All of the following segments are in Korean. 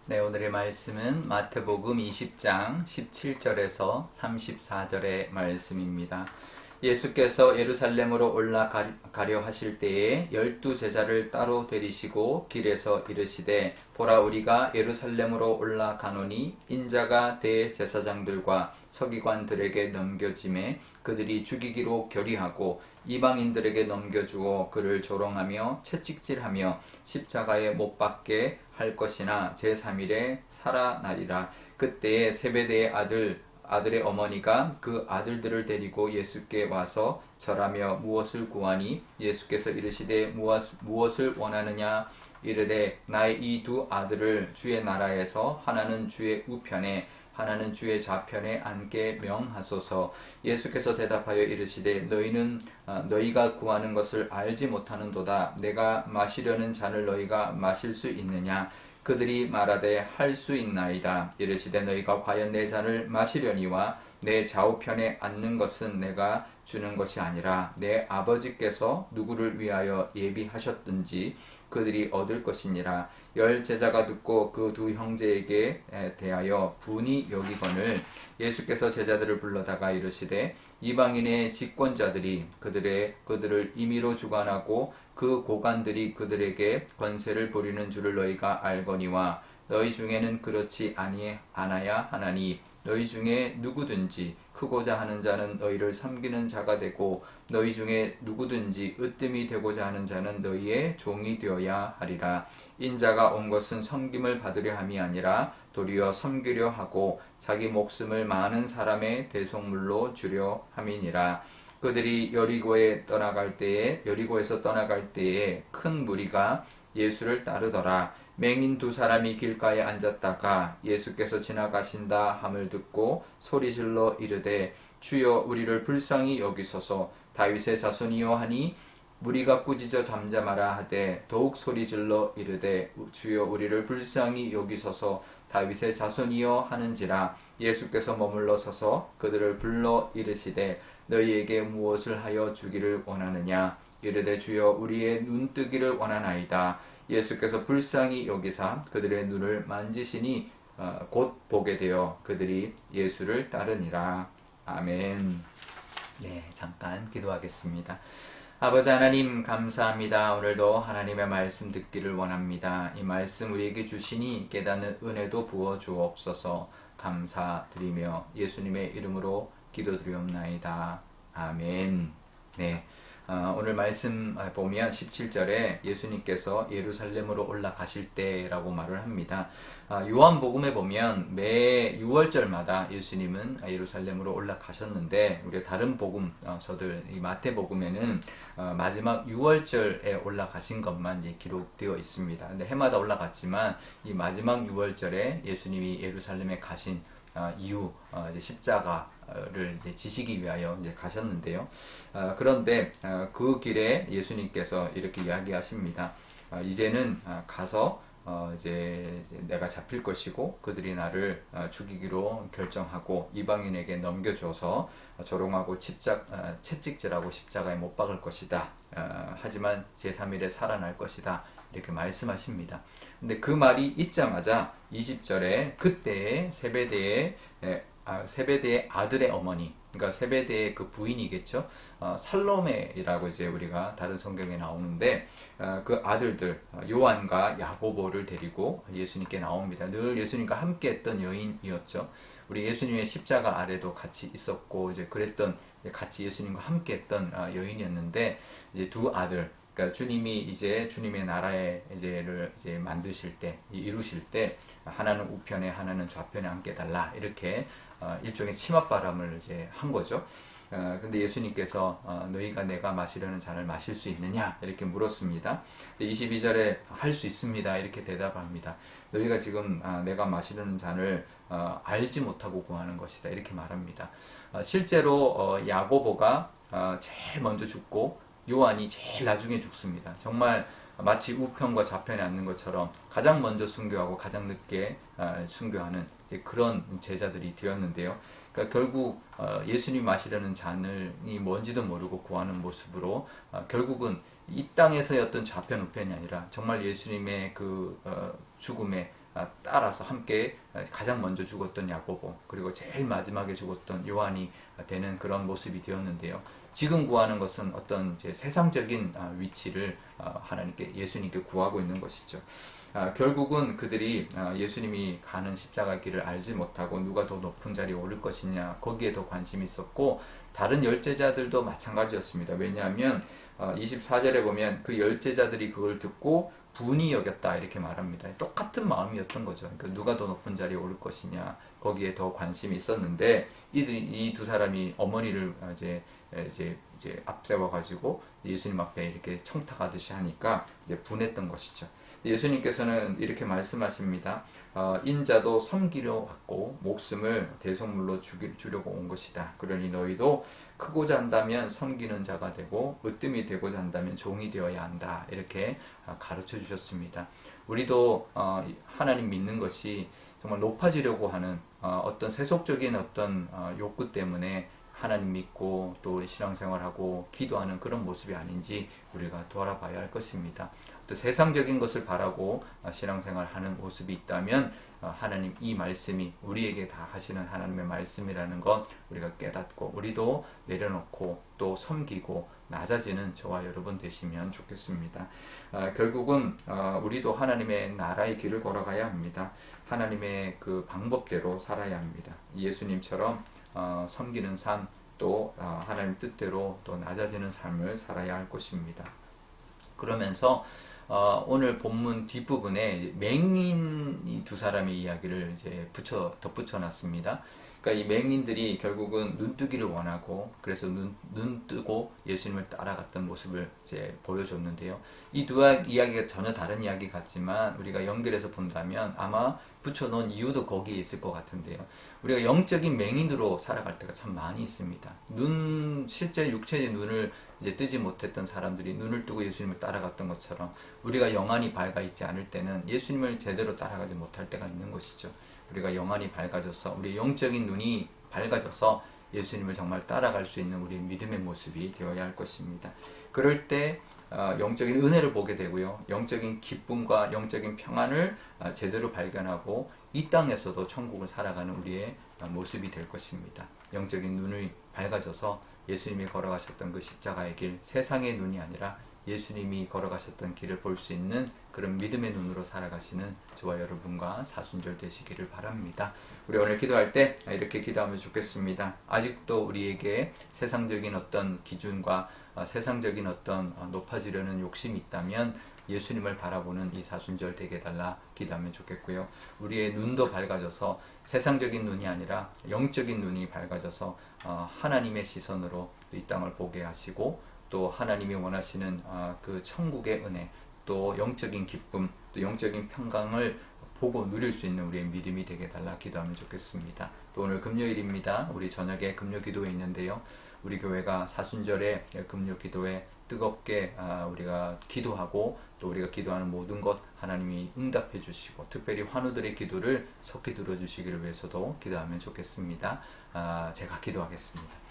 네, 오늘의 말씀은 마태복음 20장 17절에서 34절의 말씀입니다. 예수께서 예루살렘으로 올라가려 하실 때에 12제자를 따로 데리시고 길에서 이르시되 보라 우리가 예루살렘으로 올라가노니 인자가 대제사장들과 서기관들에게 넘겨짐에 그들이 죽이기로 결의하고 이방인들에게 넘겨주어 그를 조롱하며 채찍질하며 십자가에 못 박게 할 것이나 제3일에 살아나리라. 그때에 세베대의 아들의 어머니가 그 아들들을 데리고 예수께 와서 절하며 무엇을 구하니 예수께서 이르시되 무엇을 원하느냐 이르되 나의 이 두 아들을 주의 나라에서 하나는 주의 우편에 하나는 주의 좌편에 앉게 명하소서. 예수께서 대답하여 이르시되 너희는 너희가 구하는 것을 알지 못하는도다. 내가 마시려는 잔을 너희가 마실 수 있느냐. 그들이 말하되 할 수 있나이다. 이르시되 너희가 과연 내 잔을 마시려니와 내 좌우편에 앉는 것은 내가 주는 것이 아니라 내 아버지께서 누구를 위하여 예비하셨든지 그들이 얻을 것이니라. 10제자가 듣고 그 두 형제에게 대하여 분이 여기거늘 예수께서 제자들을 불러다가 이르시되 이방인의 집권자들이 그들을 임의로 주관하고 그 고관들이 그들에게 권세를 부리는 줄을 너희가 알거니와 너희 중에는 그렇지 않아야 하나니 너희 중에 누구든지 크고자 하는 자는 너희를 섬기는 자가 되고 너희 중에 누구든지 으뜸이 되고자 하는 자는 너희의 종이 되어야 하리라. 인자가 온 것은 섬김을 받으려 함이 아니라 도리어 섬기려 하고 자기 목숨을 많은 사람의 대속물로 주려 함이니라. 그들이 여리고에서 떠나갈 때에 큰 무리가 예수를 따르더라. 맹인 두 사람이 길가에 앉았다가 예수께서 지나가신다 함을 듣고 소리질러 이르되 주여 우리를 불쌍히 여기소서. 다윗의 자손이요 하니 무리가 꾸짖어 잠잠하라 하되 더욱 소리질러 이르되 주여 우리를 불쌍히 여기소서. 다윗의 자손이여 하는지라. 예수께서 머물러 서서 그들을 불러 이르시되 너희에게 무엇을 하여 주기를 원하느냐. 이르되 주여 우리의 눈뜨기를 원하나이다. 예수께서 불쌍히 여기사 그들의 눈을 만지시니 곧 보게 되어 그들이 예수를 따르니라. 아멘. 네, 잠깐 기도하겠습니다. 아버지 하나님 감사합니다. 오늘도 하나님의 말씀 듣기를 원합니다. 이 말씀 우리에게 주시니 깨닫는 은혜도 부어 주옵소서. 감사드리며 예수님의 이름으로 기도드리옵나이다. 아멘. 네. 오늘 말씀 보면 17절에 예수님께서 예루살렘으로 올라가실 때라고 말을 합니다. 요한복음에 보면 매 6월절마다 예수님은 예루살렘으로 올라가셨는데 우리가 다른 복음서들 이 마태복음에는 마지막 6월절에 올라가신 것만 이제 기록되어 있습니다. 근데 해마다 올라갔지만 이 마지막 6월절에 예수님이 예루살렘에 가신 이후 이제 십자가를 이제 지시기 위하여 이제 가셨는데요. 그런데 그 길에 예수님께서 이렇게 이야기하십니다. 이제는 가서 이제 내가 잡힐 것이고 그들이 나를 죽이기로 결정하고 이방인에게 넘겨줘서 조롱하고 채찍질하고 십자가에 못 박을 것이다. 하지만 제3일에 살아날 것이다. 이렇게 말씀하십니다. 근데 그 말이 있자마자 20절에 그때에 세베대의 아들의 어머니, 그러니까 세베대의 그 부인이겠죠. 살로메라고 이제 우리가 다른 성경에 나오는데 그 아들들 요한과 야고보를 데리고 예수님께 나옵니다. 늘 예수님과 함께했던 여인이었죠. 우리 예수님의 십자가 아래도 같이 있었고 이제 그랬던 같이 예수님과 함께했던 여인이었는데 이제 두 아들. 그러니까 주님이 이제 주님의 나라에 이제 만드실 때, 이루실 때 하나는 우편에 하나는 좌편에 앉게 달라 이렇게 일종의 치맛바람을 이제 한 거죠. 근데 예수님께서 너희가 내가 마시려는 잔을 마실 수 있느냐 이렇게 물었습니다. 22절에 할 수 있습니다 이렇게 대답합니다. 너희가 지금 내가 마시려는 잔을 알지 못하고 구하는 것이다 이렇게 말합니다. 실제로 야고보가 제일 먼저 죽고 요한이 제일 나중에 죽습니다. 정말 마치 우편과 좌편에 앉는 것처럼 가장 먼저 순교하고 가장 늦게 순교하는 그런 제자들이 되었는데요. 그러니까 결국 예수님 마시려는 잔이 뭔지도 모르고 구하는 모습으로 결국은 이 땅에서의 어떤 좌편 우편이 아니라 정말 예수님의 그 죽음의 따라서 함께 가장 먼저 죽었던 야고보, 그리고 제일 마지막에 죽었던 요한이 되는 그런 모습이 되었는데요. 지금 구하는 것은 어떤 이제 세상적인 위치를 하나님께, 예수님께 구하고 있는 것이죠. 결국은 그들이 예수님이 가는 십자가 길을 알지 못하고 누가 더 높은 자리에 오를 것이냐, 거기에 더 관심이 있었고, 다른 열제자들도 마찬가지였습니다. 왜냐하면 24절에 보면 그 열제자들이 그걸 듣고 분이 여겼다 이렇게 말합니다. 똑같은 마음이었던 거죠. 그러니까 누가 더 높은 자리에 오를 것이냐, 거기에 더 관심이 있었는데, 이 두 사람이 어머니를 이제 앞세워 가지고 예수님 앞에 이렇게 청탁하듯이 하니까 이제 분했던 것이죠. 예수님께서는 이렇게 말씀하십니다. 인자도 섬기려 왔고 목숨을 대속물로 주려고 온 것이다. 그러니 너희도 크고자 한다면 섬기는 자가 되고 으뜸이 되고자 한다면 종이 되어야 한다. 이렇게 가르쳐 주셨습니다. 우리도 하나님 믿는 것이 정말 높아지려고 하는 어떤 세속적인 어떤 욕구 때문에 하나님 믿고 또 신앙생활하고 기도하는 그런 모습이 아닌지 우리가 돌아봐야 할 것입니다. 또 세상적인 것을 바라고 신앙생활하는 모습이 있다면 하나님 이 말씀이 우리에게 다 하시는 하나님의 말씀이라는 것 우리가 깨닫고 우리도 내려놓고 또 섬기고 낮아지는 저와 여러분 되시면 좋겠습니다. 결국은 우리도 하나님의 나라의 길을 걸어가야 합니다. 하나님의 그 방법대로 살아야 합니다. 예수님처럼 섬기는 삶, 또 하나님 뜻대로 또 낮아지는 삶을 살아야 할 것입니다. 그러면서 오늘 본문 뒷부분에 맹인 두 사람의 이야기를 이제 덧붙여 놨습니다. 그러니까 이 맹인들이 결국은 눈뜨기를 원하고 그래서 눈 뜨고 예수님을 따라갔던 모습을 이제 보여줬는데요. 이 두 이야기가 전혀 다른 이야기 같지만 우리가 연결해서 본다면 아마 붙여놓은 이유도 거기에 있을 것 같은데요. 우리가 영적인 맹인으로 살아갈 때가 참 많이 있습니다. 실제 육체의 눈을 이제 뜨지 못했던 사람들이 눈을 뜨고 예수님을 따라갔던 것처럼 우리가 영안이 밝아 있지 않을 때는 예수님을 제대로 따라가지 못할 때가 있는 것이죠. 우리가 영안이 밝아져서 우리 영적인 눈이 밝아져서 예수님을 정말 따라갈 수 있는 우리 믿음의 모습이 되어야 할 것입니다. 그럴 때 영적인 은혜를 보게 되고요. 영적인 기쁨과 영적인 평안을 제대로 발견하고 이 땅에서도 천국을 살아가는 우리의 모습이 될 것입니다. 영적인 눈이 밝아져서 예수님이 걸어가셨던 그 십자가의 길, 세상의 눈이 아니라 예수님이 걸어가셨던 길을 볼 수 있는 그런 믿음의 눈으로 살아가시는 저와 여러분과 사순절 되시기를 바랍니다. 우리 오늘 기도할 때 이렇게 기도하면 좋겠습니다. 아직도 우리에게 세상적인 어떤 기준과 세상적인 어떤 높아지려는 욕심이 있다면 예수님을 바라보는 이 사순절 되게 해달라 기도하면 좋겠고요. 우리의 눈도 밝아져서 세상적인 눈이 아니라 영적인 눈이 밝아져서 하나님의 시선으로 이 땅을 보게 하시고 또 하나님이 원하시는 그 천국의 은혜, 또 영적인 기쁨, 또 영적인 평강을 보고 누릴 수 있는 우리의 믿음이 되게 해달라 기도하면 좋겠습니다. 또 오늘 금요일입니다. 우리 저녁에 금요 기도회 있는데요. 우리 교회가 사순절에 금요 기도회 뜨겁게 우리가 기도하고 또 우리가 기도하는 모든 것 하나님이 응답해 주시고 특별히 환우들의 기도를 속히 들어주시기를 위해서도 기도하면 좋겠습니다. 제가 기도하겠습니다.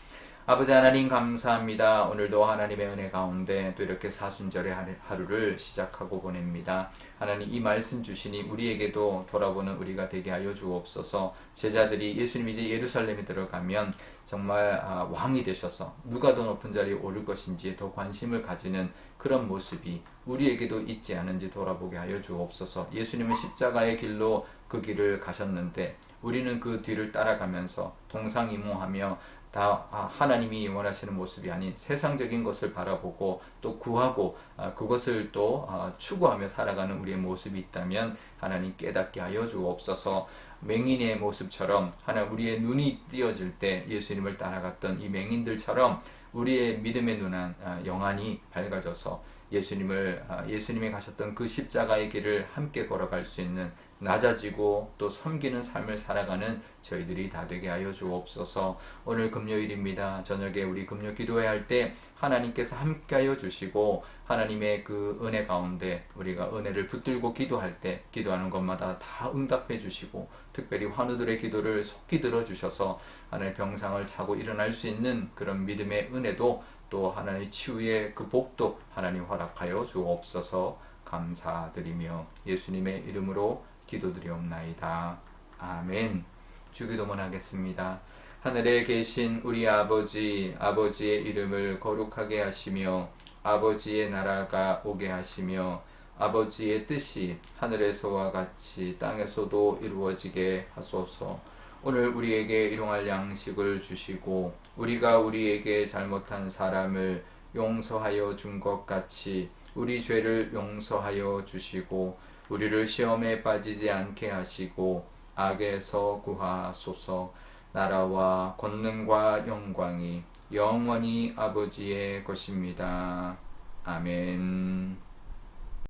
아버지 하나님 감사합니다. 오늘도 하나님의 은혜 가운데 또 이렇게 사순절의 하루를 시작하고 보냅니다. 하나님 이 말씀 주시니 우리에게도 돌아보는 우리가 되게 하여 주옵소서. 제자들이 예수님이 이제 예루살렘에 들어가면 정말 왕이 되셔서 누가 더 높은 자리에 오를 것인지에 더 관심을 가지는 그런 모습이 우리에게도 있지 않은지 돌아보게 하여 주옵소서. 예수님은 십자가의 길로 그 길을 가셨는데 우리는 그 뒤를 따라가면서 동상이몽하며 다 하나님이 원하시는 모습이 아닌 세상적인 것을 바라보고 또 구하고 그것을 또 추구하며 살아가는 우리의 모습이 있다면 하나님 깨닫게 하여 주옵소서. 맹인의 모습처럼 하나님 우리의 눈이 띄어질 때 예수님을 따라갔던 이 맹인들처럼 우리의 믿음의 눈은 영안이 밝아져서 예수님이 가셨던 그 십자가의 길을 함께 걸어갈 수 있는 낮아지고 또 섬기는 삶을 살아가는 저희들이 다 되게 하여 주옵소서. 오늘 금요일입니다. 저녁에 우리 금요 기도회 할 때 하나님께서 함께 하여 주시고 하나님의 그 은혜 가운데 우리가 은혜를 붙들고 기도할 때 기도하는 것마다 다 응답해 주시고 특별히 환우들의 기도를 속히 들어주셔서 하나님의 병상을 차고 일어날 수 있는 그런 믿음의 은혜도 또 하나님의 치유의 그 복도 하나님 허락하여 주옵소서. 감사드리며 예수님의 이름으로 기도드리옵나이다. 아멘. 주기도문 하겠습니다. 하늘에 계신 우리 아버지, 아버지의 이름을 거룩하게 하시며 아버지의 나라가 오게 하시며 아버지의 뜻이 하늘에서와 같이 땅에서도 이루어지게 하소서. 오늘 우리에게 일용할 양식을 주시고 우리가 우리에게 잘못한 사람을 용서하여 준 것 같이 우리 죄를 용서하여 주시고 우리를 시험에 빠지지 않게 하시고 악에서 구하소서. 나라와 권능과 영광이 영원히 아버지의 것입니다. 아멘.